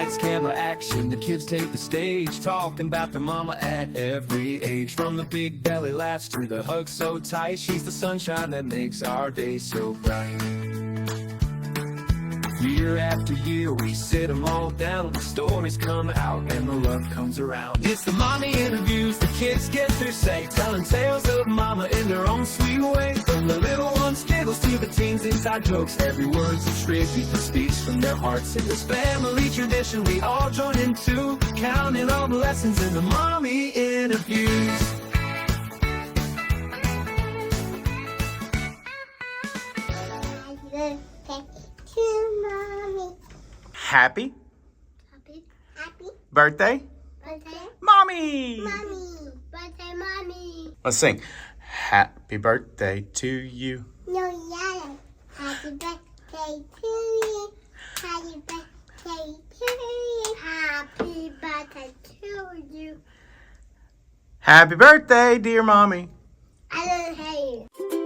Lights, camera, action, the kids take the stage, talking about their mama at every age. From the big belly laughs to the hug so tight, she's the sunshine that makes our day so bright. Year after year we sit them all down, the stories come out and the love comes around. It's the mommy interviews, the kids get their say, telling tales of mama in their own sweet way. From the little ones giggles to the teens inside jokes, every word's a tribute that speaks from their hearts. In this family tradition we all join into, counting all the lessons in the mommy interviews. Happy birthday, Mommy! Birthday, Mommy! Let's sing. Happy birthday to you. No, yeah. Happy birthday to you. Happy birthday to you. Happy birthday to you. Happy birthday, dear Mommy. I don't hate you.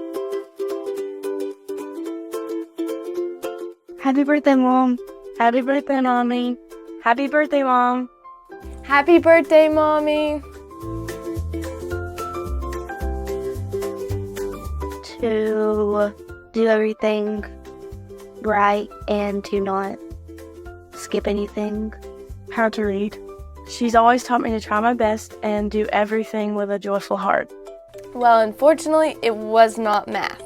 Happy birthday, Mom. Happy birthday, Mommy. Happy birthday, Mom. Happy birthday, Mommy. To do everything right and to not skip anything. How to read. She's always taught me to try my best and do everything with a joyful heart. Well, unfortunately, it was not math.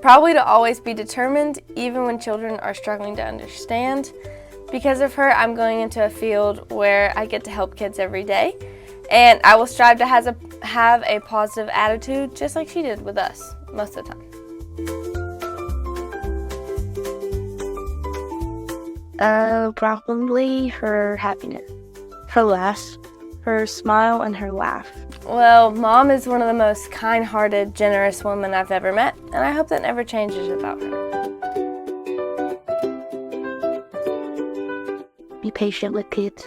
Probably to always be determined, even when children are struggling to understand. Because of her, I'm going into a field where I get to help kids every day, and I will strive to have a positive attitude, just like she did with us most of the time. Probably her happiness, her laugh, her smile, and her laugh. Well, Mom is one of the most kind-hearted, generous women I've ever met, and I hope that never changes about her. Be patient with kids.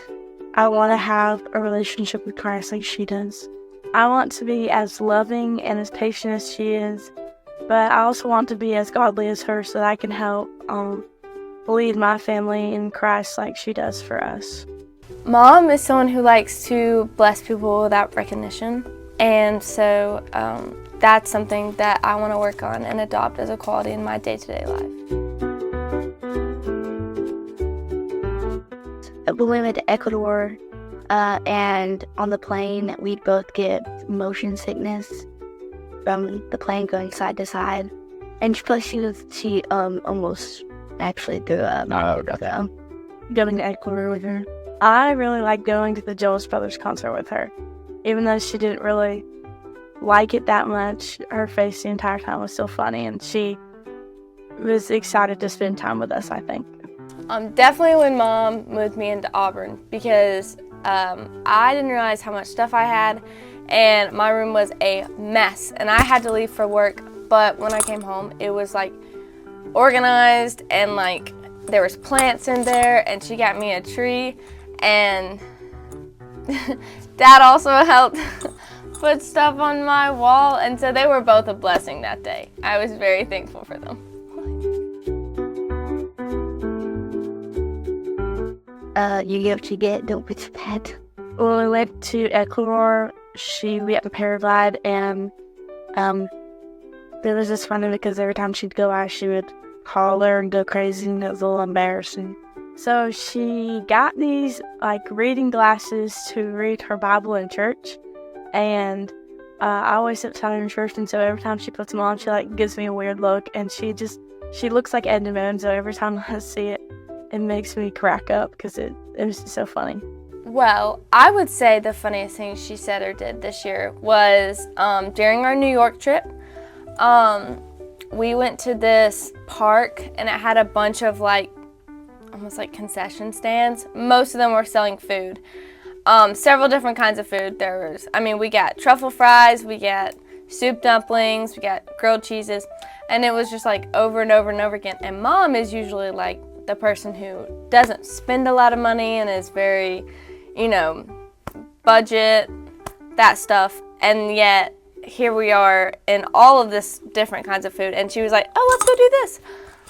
I want to have a relationship with Christ like she does. I want to be as loving and as patient as she is, but I also want to be as godly as her so that I can help lead my family in Christ like she does for us. Mom is someone who likes to bless people without recognition, and so that's something that I want to work on and adopt as a quality in my day-to-day life. When we went to Ecuador, and on the plane, we'd both get motion sickness from the plane going side to side, and she almost actually threw up. So, going to Ecuador with her. I really liked going to the Jonas Brothers concert with her. Even though she didn't really like it that much, her face the entire time was still funny, and she was excited to spend time with us, I think. Definitely when Mom moved me into Auburn, because I didn't realize how much stuff I had, and my room was a mess, and I had to leave for work, but when I came home, it was like organized, and like there was plants in there, and she got me a tree, and Dad also helped put stuff on my wall, and so they were both a blessing that day. I was very thankful for them. You get what you get, don't be too bad. When we went to Ecuador, we had a paraglide, and it was just funny because every time she'd go out, she would holler and go crazy, and it was a little embarrassing. So she got these reading glasses to read her Bible in church, and I always sit beside her in church, and so every time she puts them on, she gives me a weird look, and she looks like Edna Moon, so every time I see it, it makes me crack up because it was just so funny. Well, I would say the funniest thing she said or did this year was during our New York trip, we went to this park, and it had a bunch of almost like concession stands. Most of them were selling food. Several different kinds of food. We got truffle fries, we got soup dumplings, we got grilled cheeses, and it was just over and over and over again. And Mom is usually the person who doesn't spend a lot of money and is very, budget, that stuff. And yet here we are in all of this different kinds of food, and she was like, oh, let's go do this.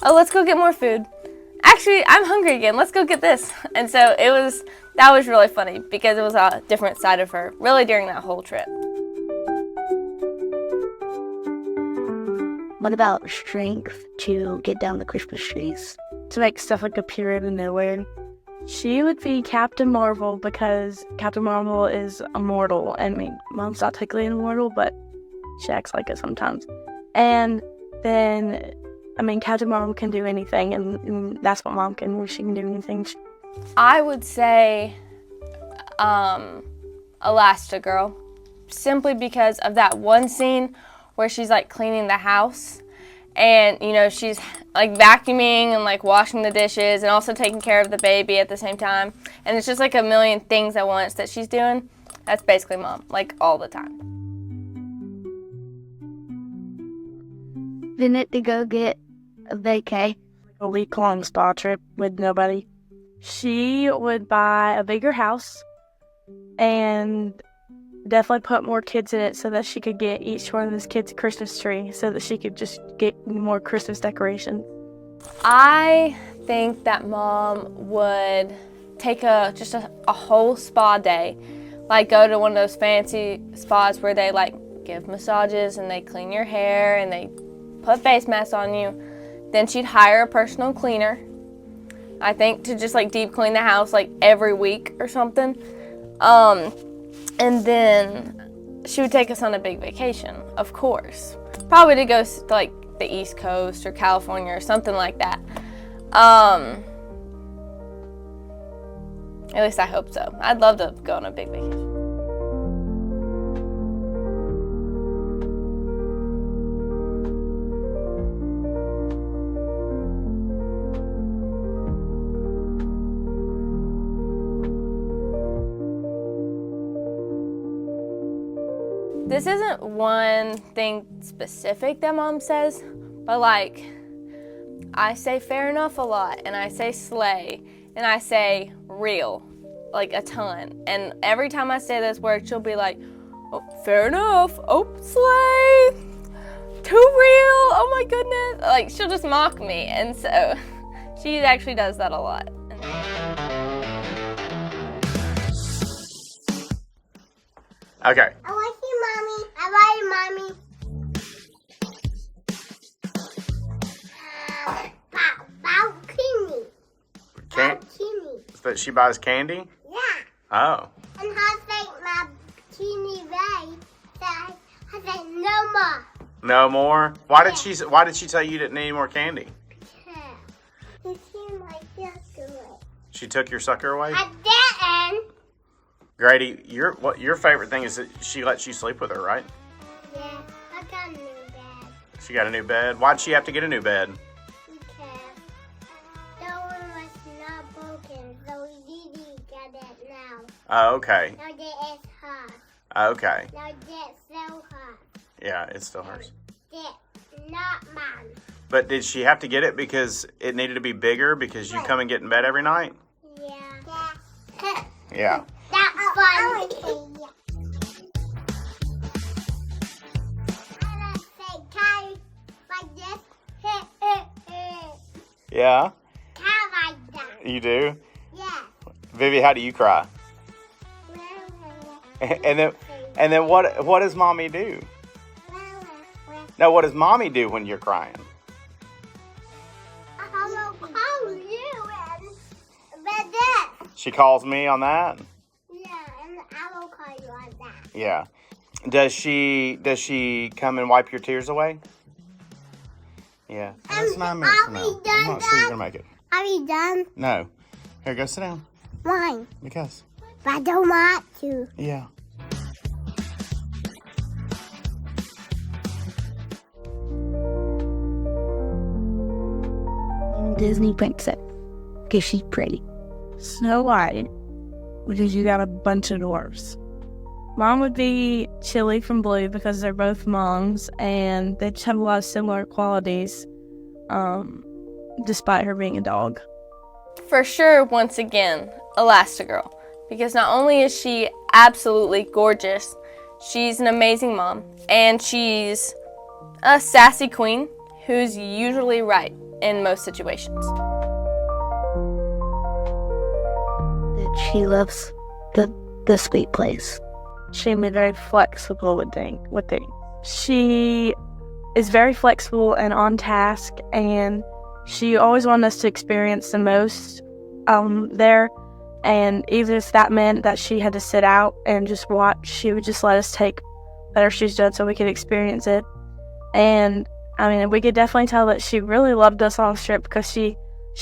Oh, let's go get more food. I'm hungry again. Let's go get this. And so that was really funny because it was a different side of her really during that whole trip. What about strength to get down the Christmas trees? To make stuff like appear out of nowhere. She would be Captain Marvel because Captain Marvel is immortal. I mean, Mom's not technically immortal, but she acts like it sometimes. And then, I mean, Captain Marvel can do anything, and that's what Mom can do. She can do anything. I would say Elastigirl, simply because of that one scene where she's like cleaning the house, and you know, she's like vacuuming and like washing the dishes and also taking care of the baby at the same time, and it's just like a million things at once that she's doing. That's basically Mom, like all the time. Then it to go get a vacay, a week-long spa trip with nobody. She would buy a bigger house and definitely put more kids in it so that she could get each one of those kids a Christmas tree so that she could just get more Christmas decorations. I think that Mom would take a whole spa day, like go to one of those fancy spas where they like give massages and they clean your hair and they put face masks on you. Then she'd hire a personal cleaner, I think, to just like deep clean the house like every week or something. And then she would take us on a big vacation, of course. Probably to go to like the East Coast or California or something like that. At least I hope so. I'd love to go on a big vacation. This isn't one thing specific that Mom says, but like, I say fair enough a lot, and I say slay, and I say real, like a ton. And every time I say those words, she'll be like, oh, fair enough, oh, slay, too real, oh my goodness. Like, she'll just mock me, and so she actually does that a lot. Okay. I want you, Mommy. I love you, Mommy. Balcony. Balcony. That she buys candy? Yeah. Oh. And I think my teeny ray said, I said no more. No more? Why did she tell you didn't need any more candy? Yeah. You seem like yesterday. She took your sucker away? I didn't. Grady, your favorite thing is that she lets you sleep with her, right? Yeah. I got a new bed. She got a new bed. Why'd she have to get a new bed? Because the one was not broken, so we didn't get it now. Oh, okay. Now that it's hot. Okay. Now that's so hot. Yeah, it's still hers. That's not mine. But did she have to get it because it needed to be bigger because you come and get in bed every night? Yeah. Yeah. That's funny. I say Kai like this. Yeah? Kai like that. You do? Yeah. Vivi, how do you cry? And then what does mommy do? No, what does mommy do when you're crying? I will call you and this. She calls me on that? Yeah, and I will call you on that. Yeah. Does she come and wipe your tears away? Yeah. That's not meant for now. I'm not sure you're gonna make it. Are we done? No. Here, go sit down. Why? Because. But I don't want to. Yeah. Disney princess, because she's pretty. Snow White, because you got a bunch of dwarfs. Mom would be Chili from Blue because they're both moms and they have a lot of similar qualities, despite her being a dog. For sure, once again, Elastigirl, because not only is she absolutely gorgeous, she's an amazing mom, and she's a sassy queen who's usually right in most situations. she loves the sweet place. She can be very flexible with things. She is very flexible and on task, and she always wanted us to experience the most there. And even if that meant that she had to sit out and just watch, she would just let us take whatever she's done so we could experience it. And I mean, we could definitely tell that she really loved us on the trip, because she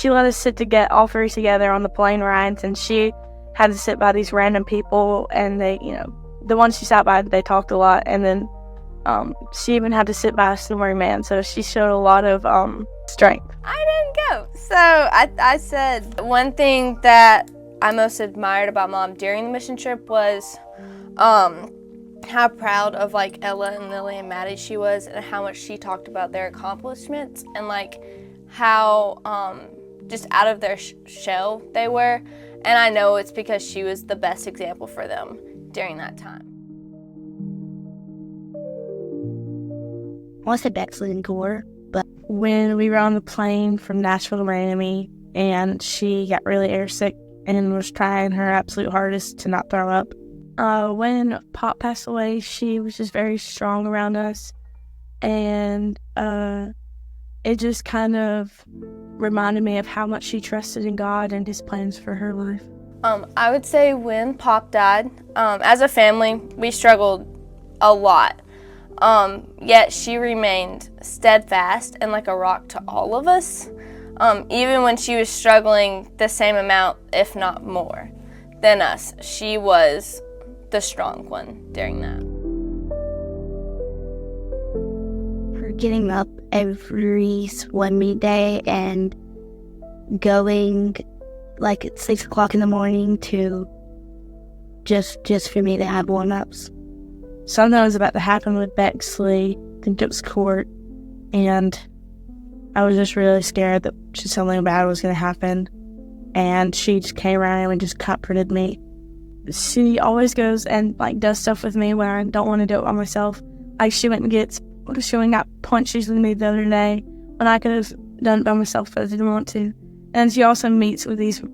let us sit all three together on the plane rides, and she had to sit by these random people, and they, the ones she sat by, they talked a lot, and then she even had to sit by a snoring man, so she showed a lot of strength. I didn't go. So I said one thing that I most admired about Mom during the mission trip was how proud of like Ella and Lily and Maddie she was, and how much she talked about their accomplishments, and like how just out of their shell they were. And I know it's because she was the best example for them during that time. I want to say Bexley and Gore, but when we were on the plane from Nashville to Miami, and she got really airsick and was trying her absolute hardest to not throw up. When Pop passed away, she was just very strong around us, and it just kind of reminded me of how much she trusted in God and His plans for her life. I would say when Pop died, as a family, we struggled a lot. Yet she remained steadfast and like a rock to all of us, even when she was struggling the same amount, if not more, than us. She was the strong one during that. For getting up every swimming day and going like at 6 o'clock in the morning to just for me to have warm-ups. Something was about to happen with Bexley, I think it was Court, and I was just really scared that something bad was going to happen, and she just came around and just comforted me. She always goes and like does stuff with me when I don't want to do it by myself. Like she went and got punches with me the other day when I could have done it by myself, but I didn't want to. And she also meets with these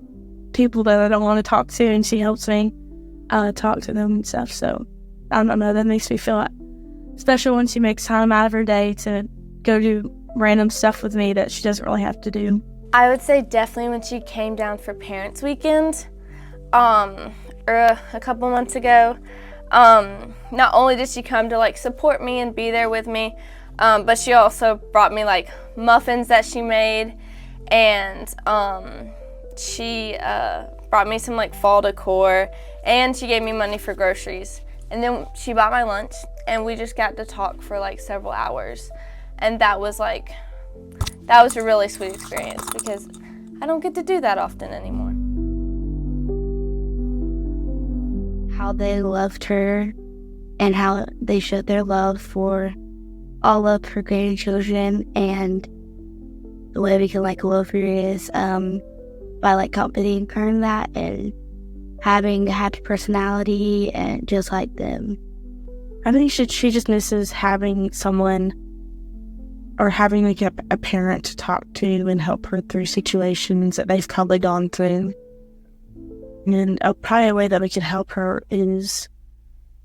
people that I don't want to talk to, and she helps me talk to them and stuff. So I don't know, that makes me feel special when she makes time out of her day to go do random stuff with me that she doesn't really have to do. I would say definitely when she came down for Parents Weekend, or a couple months ago. Not only did she come to like support me and be there with me, but she also brought me like muffins that she made, and she brought me some like fall decor, and she gave me money for groceries. And then she bought my lunch, and we just got to talk for like several hours. And that was a really sweet experience, because I don't get to do that often anymore. How they loved her and how they showed their love for all of her grandchildren, and the way we can like love her is by like accompanying her in that and having a happy personality and just like them. I think she just misses having someone, or having like a parent to talk to and help her through situations that they've probably gone through. And probably a way that we can help her is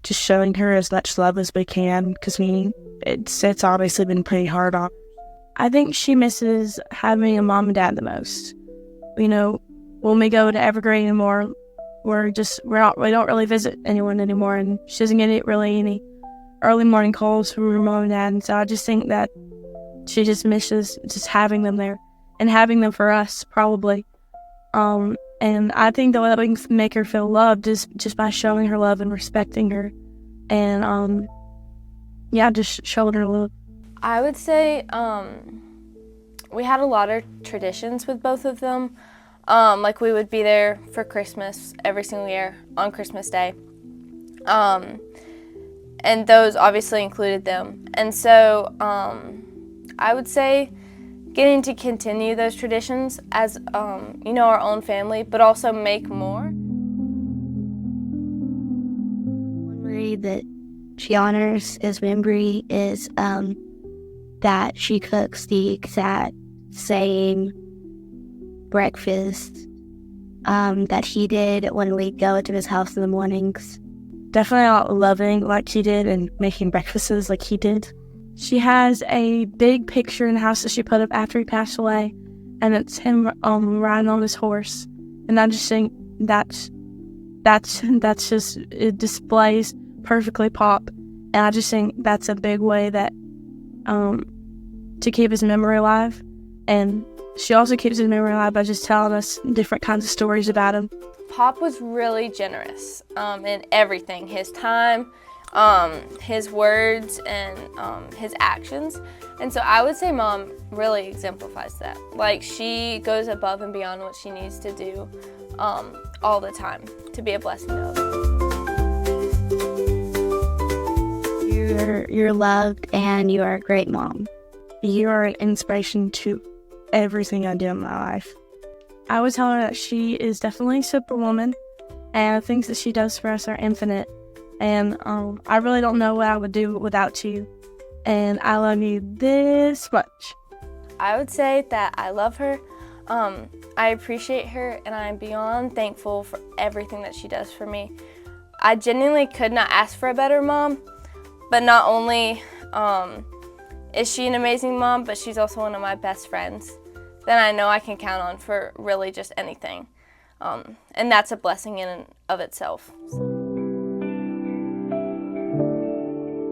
just showing her as much love as we can, because it's obviously been pretty hard on her. I think she misses having a mom and dad the most. When we go to Evergreen anymore, we don't really visit anyone anymore, and she doesn't get any early morning calls from her mom and dad. And so I just think that she just misses just having them there, and having them for us, probably. And I think the way that we can make her feel loved is just by showing her love and respecting her, and just showing her love. I would say we had a lot of traditions with both of them. Like we would be there for Christmas every single year on Christmas Day. And those obviously included them. And so I would say getting to continue those traditions as, our own family, but also make more. One way that she honors his memory is that she cooks the exact same breakfast that he did when we go to his house in the mornings. Definitely not loving like he did and making breakfasts like he did. She has a big picture in the house that she put up after he passed away, and it's him riding on his horse. And I just think that's just, it displays perfectly Pop. And I just think that's a big way that to keep his memory alive. And she also keeps his memory alive by just telling us different kinds of stories about him. Pop was really generous in everything, his time, his words, and his actions. And so I would say Mom really exemplifies that. Like, she goes above and beyond what she needs to do all the time to be a blessing to others. You're loved, and you are a great mom. You are an inspiration to everything I do in my life. I would tell her that she is definitely Superwoman, and the things that she does for us are infinite. And I really don't know what I would do without you. And I love you this much. I would say that I love her. I appreciate her, and I'm beyond thankful for everything that she does for me. I genuinely could not ask for a better mom, but not only is she an amazing mom, but she's also one of my best friends that I know I can count on for really just anything. And that's a blessing in and of itself.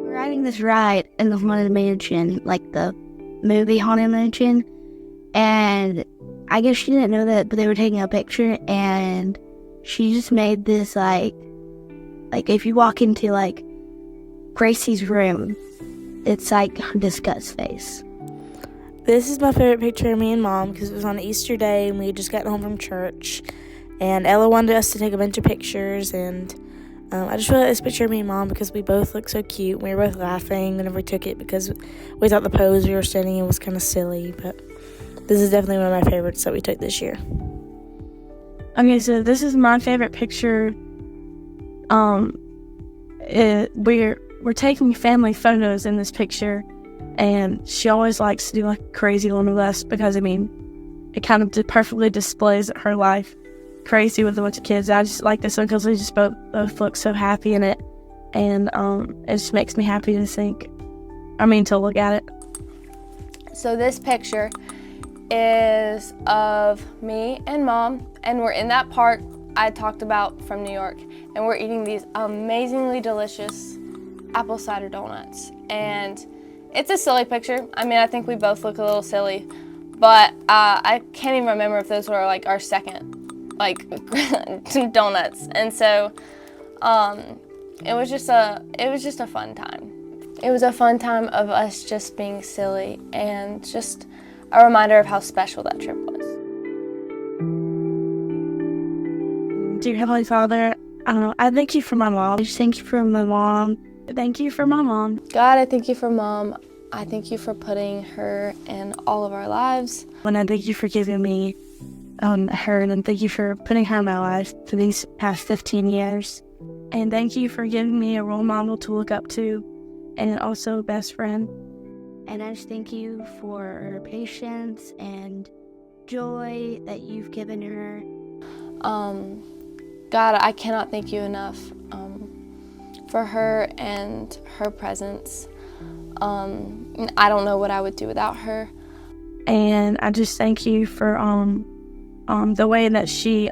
We're riding this ride in the Haunted Mansion, like the movie Haunted Mansion, and I guess she didn't know that, but they were taking a picture, and she just made this like if you walk into like Gracie's room, it's like her disgust face. This is my favorite picture of me and Mom because it was on Easter Day and we had just gotten home from church. And Ella wanted us to take a bunch of pictures, and I just really like this picture of me and Mom because we both look so cute. We were both laughing whenever we took it because we thought the pose we were standing in was kind of silly. But this is definitely one of my favorites that we took this year. Okay, so this is my favorite picture. We're taking family photos in this picture, and she always likes to do like a crazy one of us because, I mean, it kind of perfectly displays her life. Crazy with a bunch of kids. I just like this one because we just both look so happy in it, and it just makes me happy to look at it. So this picture is of me and Mom, and we're in that park I talked about from New York, and we're eating these amazingly delicious apple cider donuts. And it's a silly picture. I mean, I think we both look a little silly, but I can't even remember if those were like our second donuts. And so it was just a fun time. It was a fun time of us just being silly, and just a reminder of how special that trip was. Dear Heavenly Father, I thank you for my mom. I just thank you for my mom. Thank you for my mom. God, I thank you for Mom. I thank you for putting her in all of our lives. And I thank you for giving me her, and thank you for putting her in my life for these past 15 years. And thank you for giving me a role model to look up to, and also a best friend. And I just thank you for her patience and joy that you've given her. God, I cannot thank you enough for her and her presence. I don't know what I would do without her. And I just thank you for the way that she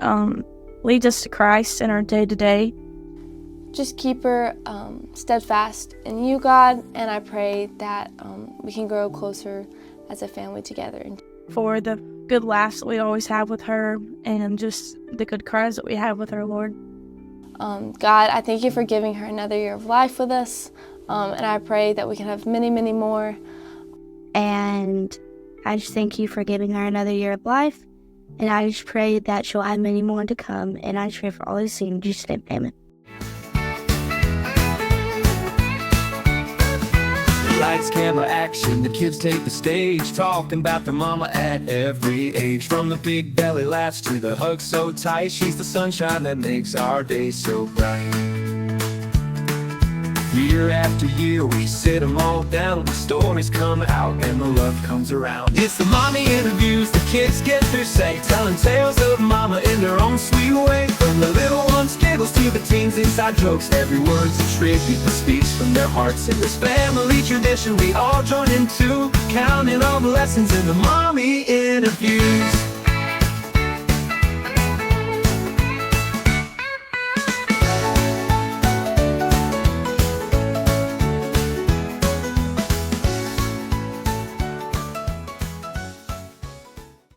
leads us to Christ in our day-to-day. Just keep her steadfast in you, God, and I pray that we can grow closer as a family together. For the good laughs that we always have with her, and just the good cries that we have with her, Lord. God, I thank you for giving her another year of life with us, and I pray that we can have many, many more. And I just thank you for giving her another year of life, and I just pray that she'll have many more to come, and I just pray for all these things in Jesus' name, amen. Lights, camera, action, the kids take the stage, talking about their mama at every age. From the big belly laughs to the hug so tight, she's the sunshine that makes our day so bright. Year after year we sit them all down, the stories come out and the love comes around. It's the mommy interviews, the kids get their say, telling tales of mama mama in their own sweet way. From the little ones' giggles to the teens' inside jokes, every word's a tribute that speaks from their hearts. In this family tradition we all join into, counting all the lessons in the mommy interviews.